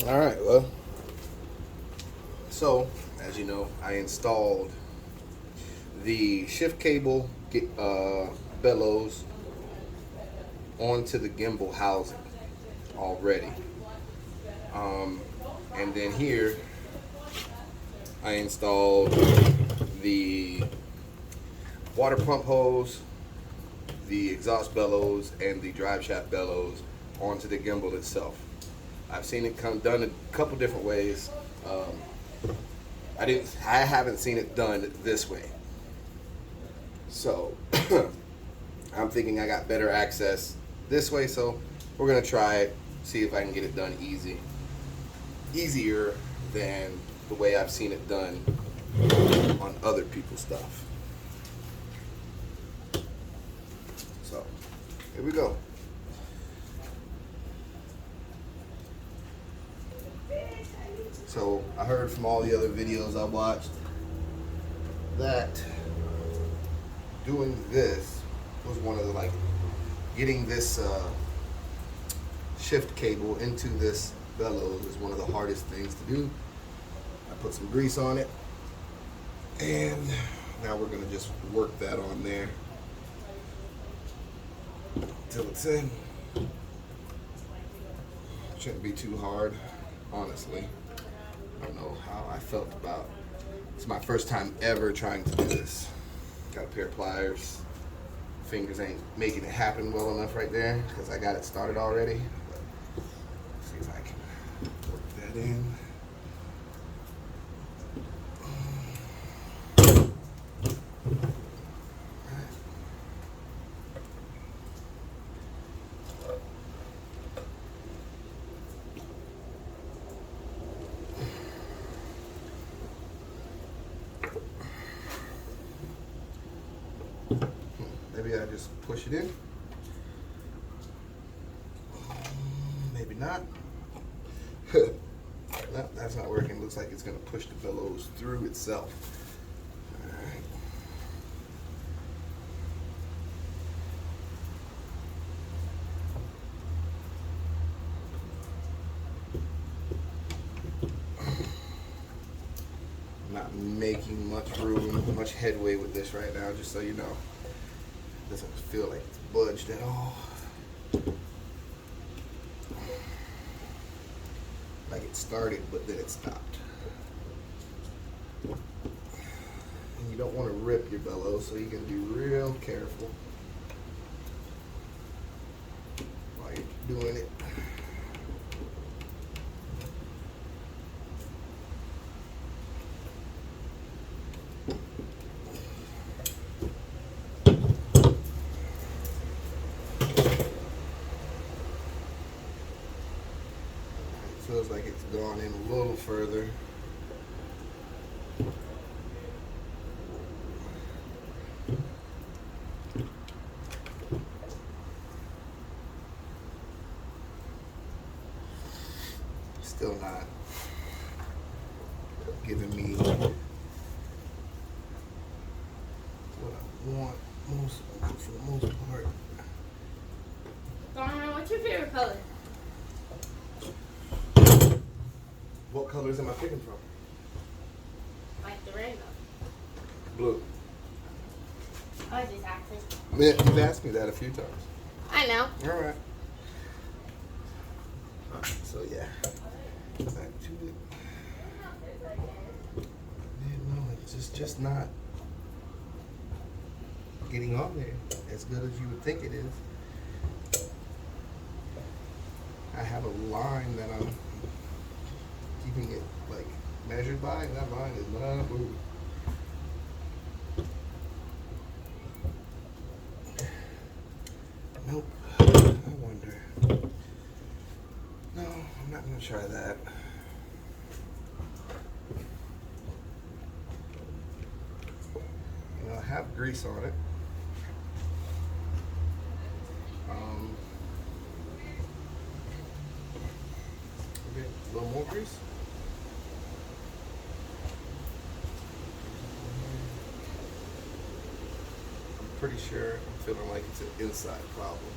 All right, well, so as you know, I installed the shift cable bellows onto the gimbal housing already. Um, and then here, I installed the water pump hose, the exhaust bellows, and the drive shaft bellows onto the gimbal itself. I've seen it done a couple different ways. I haven't seen it done this way. So I'm thinking I got better access this way. So we're gonna try it, see if I can get it done easier than the way I've seen it done on other people's stuff. So here we go. So I heard from all the other videos I watched that doing this was one of the getting this shift cable into this bellows is one of the hardest things to do. I put some grease on it, and now we're gonna just work that on there until it's in. Shouldn't be too hard, honestly. I don't know how I felt about it. It's my first time ever trying to do this. Got a pair of pliers. Fingers ain't making it happen well enough right there because I got it started already. But let's see if I can work that in. Maybe I just push it in. Maybe not. No, that's not working. Looks like it's going to push the bellows through itself. All right. I'm not making much headway with this right now, just so you know. It doesn't feel like it's budged at all. Like it started, but then it stopped. And you don't want to rip your bellows, so you can be real careful while you're doing it. Feels like it's gone in a little further. Still not giving me what I want for the most part. Donna, what's your favorite color? What colors am I picking from? Like the rainbow. Blue. I was just asking. Man, you've asked me that a few times. I know. All right. So yeah, back to it. Yeah, no, it's just not getting on there as good as you would think it is. I have a line that I'm keeping it measured by, and that line is not moving. Nope. I wonder. No, I'm not gonna try that. You know, I have grease on it. Okay, a little more grease. I'm pretty sure I'm feeling like it's an inside problem.